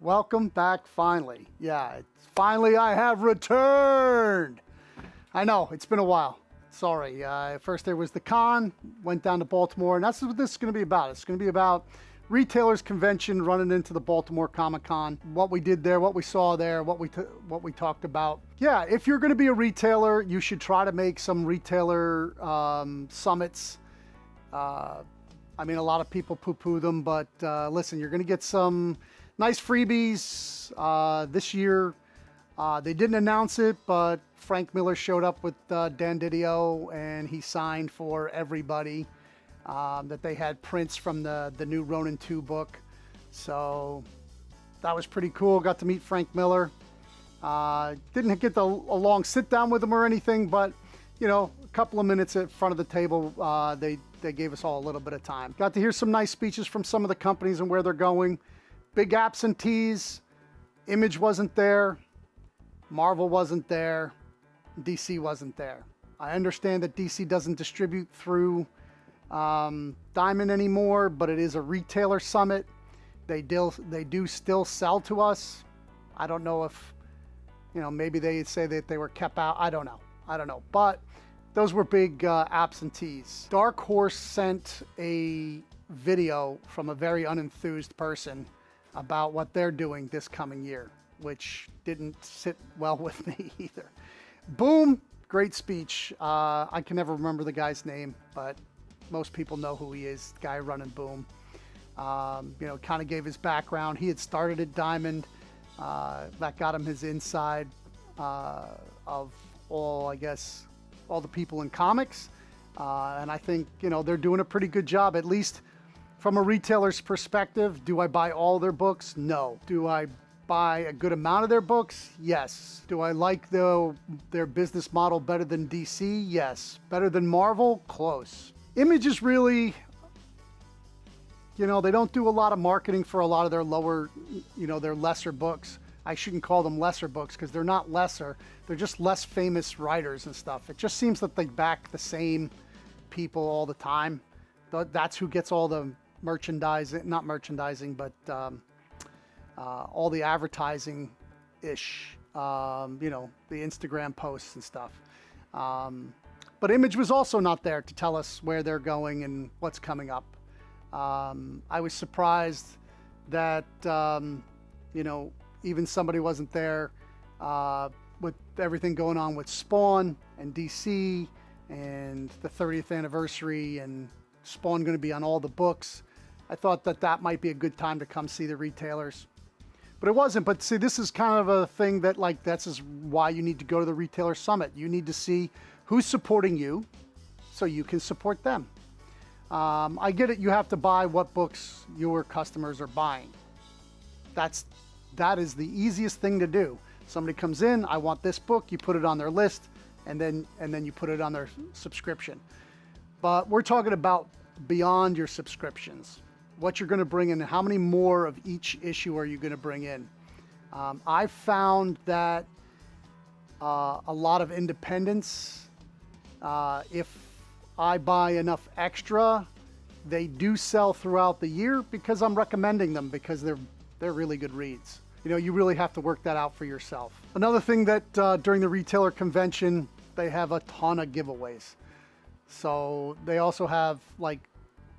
welcome back finally. Yeah, finally I have returned. I know, it's been a while. Sorry. First there was the con, went down to Baltimore, and that's what this is going to be about. It's going to be about retailers convention running into the Baltimore Comic-Con, what we did there, what we saw there, what we talked about. Yeah, if you're going to be a retailer, you should try to make some retailer summits. I mean, a lot of people poo-poo them, but listen, you're going to get some nice freebies this year. They didn't announce it, but Frank Miller showed up with Dan Didio, and he signed for everybody that they had prints from the new Ronin 2 book. So that was pretty cool. Got to meet Frank Miller. Didn't get a long sit down with him or anything, but you know, a couple of minutes in front of the table, they gave us all a little bit of time. Got to hear some nice speeches from some of the companies and where they're going. Big absentees. Image wasn't there. Marvel wasn't there. DC wasn't there. I understand that DC doesn't distribute through Diamond anymore, but it is a retailer summit. They do still sell to us. I don't know if, you know, maybe they say that they were kept out. I don't know. But those were big absentees. Dark Horse sent a video from a very unenthused person about what they're doing this coming year, which didn't sit well with me either. Boom, great speech. I can never remember the guy's name, but most people know who he is, the guy running Boom. You know, kind of gave his background. He had started at Diamond. That got him his inside of all, I guess, all the people in comics. And I think, you know, they're doing a pretty good job, at least from a retailer's perspective. Do I buy all their books? No. Do I buy a good amount of their books? Yes. Do I like their business model better than DC? Yes. Better than Marvel? Close. Image is really, you know, they don't do a lot of marketing for a lot of their lower, you know, their lesser books. I shouldn't call them lesser books because they're not lesser. They're just less famous writers and stuff. It just seems that they back the same people all the time. That's who gets all the merchandising, not merchandising, but all the advertising-ish, you know, the Instagram posts and stuff. But Image was also not there to tell us where they're going and what's coming up. I was surprised that, you know, even somebody wasn't there with everything going on with Spawn and DC and the 30th anniversary and Spawn going to be on all the books. I thought that that might be a good time to come see the retailers. But it wasn't. But see, this is kind of a thing that, like, that's is why you need to go to the retailer summit. You need to see who's supporting you so you can support them. I get it. You have to buy what books your customers are buying. That is the easiest thing to do. Somebody comes in, I want this book, you put it on their list, and then you put it on their subscription. But we're talking about beyond your subscriptions. What you're going to bring in, how many more of each issue are you going to bring in? I've found that a lot of independents, if I buy enough extra, they do sell throughout the year because I'm recommending them because they're really good reads. You know, you really have to work that out for yourself. Another thing that during the retailer convention, they have a ton of giveaways. So they also have like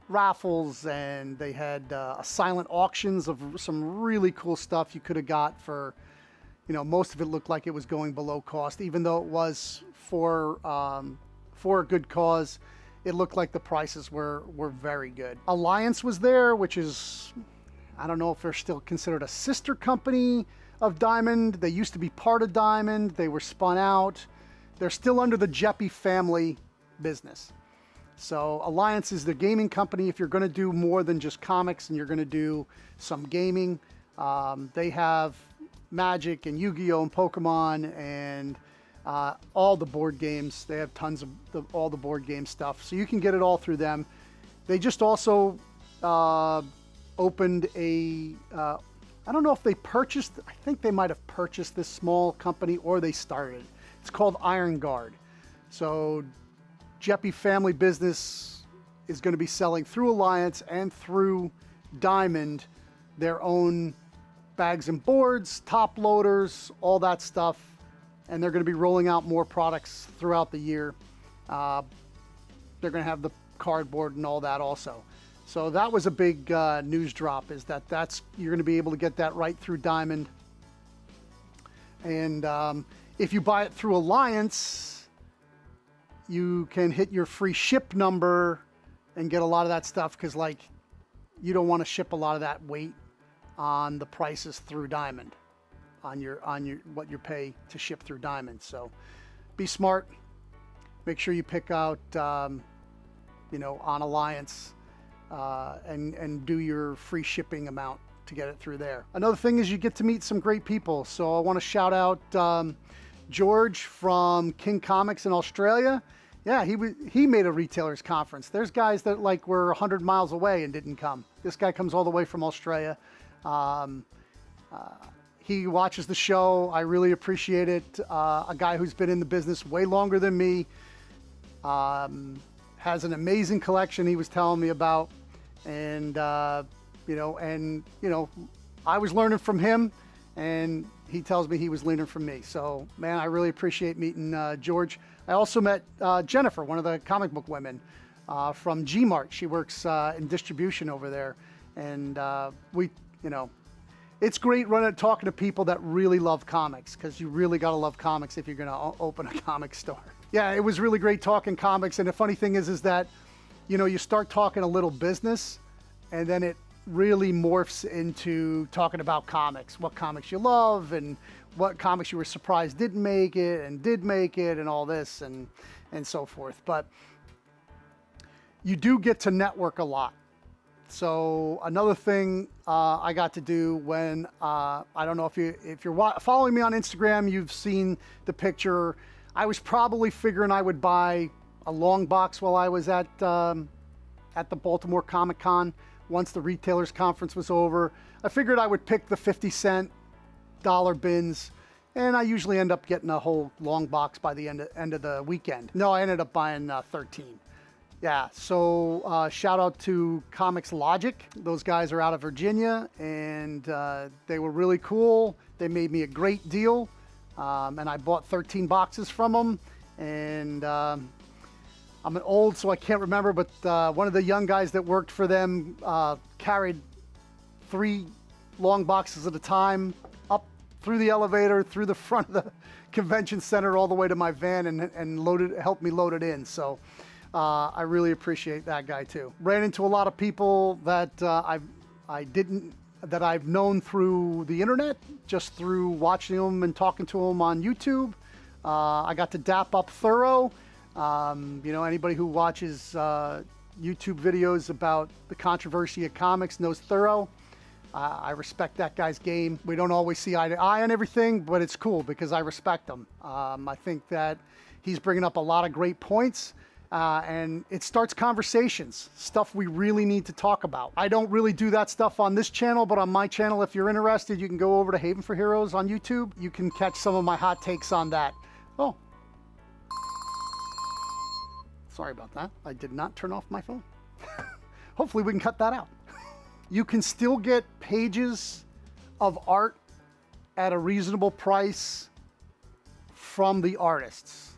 raffles, and they had silent auctions of some really cool stuff you could have got for, you know, most of it looked like it was going below cost, even though it was for a good cause. It looked like the prices were very good. Alliance was there, which is, I don't know if they're still considered a sister company of Diamond. They used to be part of Diamond. They were spun out. They're still under the Jeppy family business. So Alliance is the gaming company. If you're going to do more than just comics and you're going to do some gaming, they have Magic and Yu-Gi-Oh! And Pokemon and all the board games. They have tons of all the board game stuff. So you can get it all through them. They just also opened a, I don't know if they purchased, I think they might have purchased this small company or they started. It's called Iron Guard. So Jeppy family business is going to be selling through Alliance and through Diamond their own bags and boards, top loaders, all that stuff. And they're going to be rolling out more products throughout the year. They're going to have the cardboard and all that also. So that was a big news drop, is that you're going to be able to get that right through Diamond. And if you buy it through Alliance, you can hit your free ship number and get a lot of that stuff, because like you don't want to ship a lot of that weight on the prices through Diamond, on your what you pay to ship through Diamond. So be smart. Make sure you pick out on Alliance and do your free shipping amount to get it through there. Another thing is you get to meet some great people. So I want to shout out George from King Comics in Australia. Yeah, he made a retailers conference. There's guys that like were 100 miles away and didn't come. This guy comes all the way from Australia. He watches the show. I really appreciate it. A guy who's been in the business way longer than me, has an amazing collection he was telling me about, and I was learning from him, and he tells me he was learning from me. So, man, I really appreciate meeting George. I also met Jennifer, one of the comic book women from G-Mart. She works in distribution over there, and it's great talking to people that really love comics, because you really got to love comics if you're going to open a comic store. Yeah, it was really great talking comics. And the funny thing is that, you start talking a little business, and then it really morphs into talking about comics, what comics you love and what comics you were surprised didn't make it and did make it, and all this and so forth. But you do get to network a lot. So another thing I got to do when, I don't know if you're following me on Instagram, you've seen the picture. I was probably figuring I would buy a long box while I was at the Baltimore Comic-Con. Once the retailers conference was over, I figured I would pick the 50-cent dollar bins, and I usually end up getting a whole long box by the end of the weekend. No, I ended up buying 13. Yeah, so shout out to Comics Logic. Those guys are out of Virginia, and they were really cool. They made me a great deal, and I bought 13 boxes from them. And I'm old, so I can't remember, but one of the young guys that worked for them carried 3 long boxes at a time up through the elevator, through the front of the convention center, all the way to my van, and helped me load it in. So I really appreciate that guy too. Ran into a lot of people that I've known through the internet, just through watching them and talking to them on YouTube. I got to dap up Thorough. Anybody who watches YouTube videos about the controversy of comics knows Thorough. I respect that guy's game. We don't always see eye to eye on everything, but it's cool because I respect him. I think that he's bringing up a lot of great points, and it starts conversations, stuff we really need to talk about. I don't really do that stuff on this channel, but on my channel, if you're interested, you can go over to Haven for Heroes on YouTube. You can catch some of my hot takes on that. Oh. Sorry about that. I did not turn off my phone. Hopefully we can cut that out. You can still get pages of art at a reasonable price from the artists.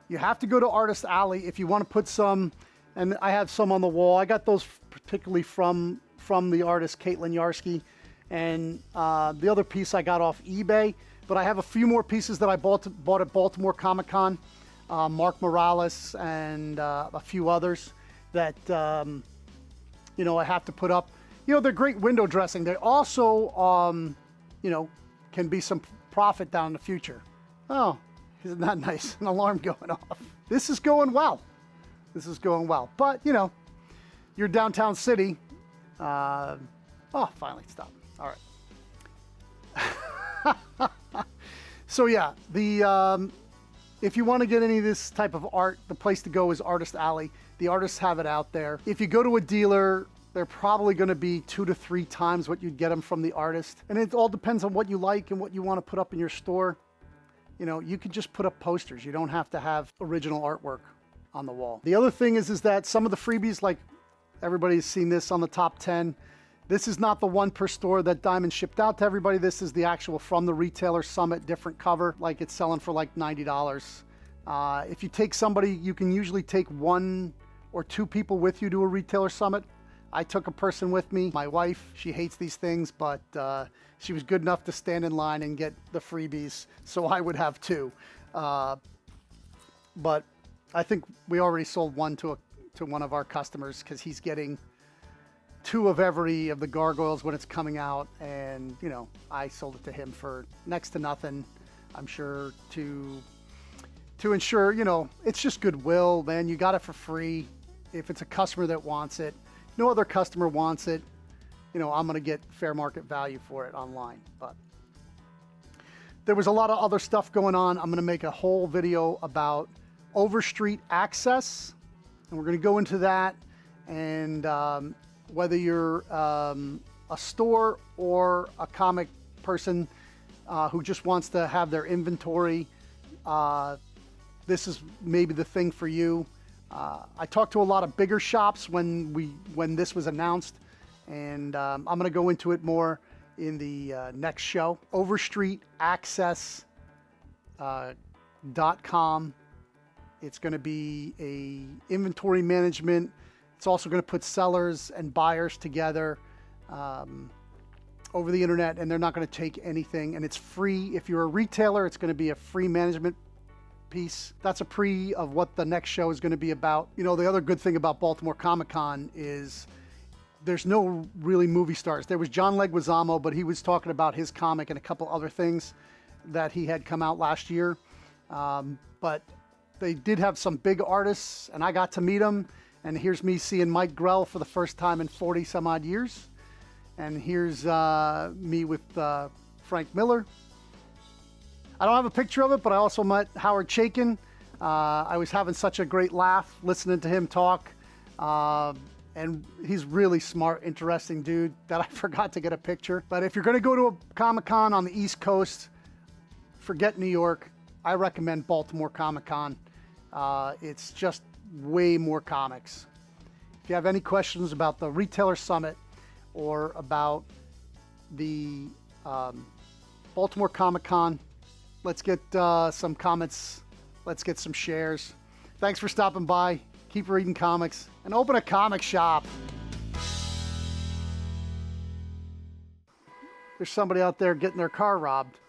You have to go to Artist Alley if you want to put some, and I have some on the wall. I got those particularly from the artist Caitlin Yarsky, and the other piece I got off eBay, but I have a few more pieces that I bought at Baltimore Comic-Con. Mark Morales and a few others that, I have to put up. They're great window dressing. They also, can be some profit down in the future. Oh, isn't that nice? An alarm going off. This is going well. But, you're downtown city. Finally it stopped. All right. So, yeah, if you want to get any of this type of art, the place to go is Artist Alley. The artists have it out there. If you go to a dealer, they're probably going to be 2 to 3 times what you'd get them from the artist. And it all depends on what you like and what you want to put up in your store. You can just put up posters. You don't have to have original artwork on the wall. The other thing is that some of the freebies, like everybody's seen this on the top 10, This is not the one per store that Diamond shipped out to everybody. This is the actual from the retailer summit, different cover, like it's selling for like $90. If you take somebody, you can usually take 1 or 2 people with you to a retailer summit. I took a person with me, my wife. She hates these things, but she was good enough to stand in line and get the freebies, so I would have 2. But I think we already sold 1 to one of our customers, because he's getting 2 of every of the gargoyles when it's coming out, and you know, I sold it to him for next to nothing. I'm sure to ensure, you know, it's just goodwill, man. You got it for free. If it's a customer that wants it, no other customer wants it, you know, I'm going to get fair market value for it online. But there was a lot of other stuff going on. I'm going to make a whole video about Overstreet access, and we're going to go into that, and whether you're a store or a comic person who just wants to have their inventory, this is maybe the thing for you. I talked to a lot of bigger shops when this was announced, and I'm going to go into it more in the next show. Overstreetaccess.com. It's going to be a inventory management. It's also going to put sellers and buyers together over the internet, and they're not going to take anything, and it's free. If you're a retailer, it's going to be a free management piece. That's a pre of what the next show is going to be about. You know, the other good thing about Baltimore Comic-Con is there's no really movie stars. There was John Leguizamo, but he was talking about his comic and a couple other things that he had come out last year. But they did have some big artists, and I got to meet them. And here's me seeing Mike Grell for the first time in 40 some odd years. And here's me with Frank Miller. I don't have a picture of it, but I also met Howard Chaykin. I was having such a great laugh listening to him talk. And he's really smart, interesting dude that I forgot to get a picture. But if you're going to go to a Comic-Con on the East Coast, forget New York. I recommend Baltimore Comic-Con. It's just way more comics. If you have any questions about the Retailer Summit or about the Baltimore Comic-Con, let's get some comments. Let's get some shares. Thanks for stopping by. Keep reading comics and open a comic shop. There's somebody out there getting their car robbed.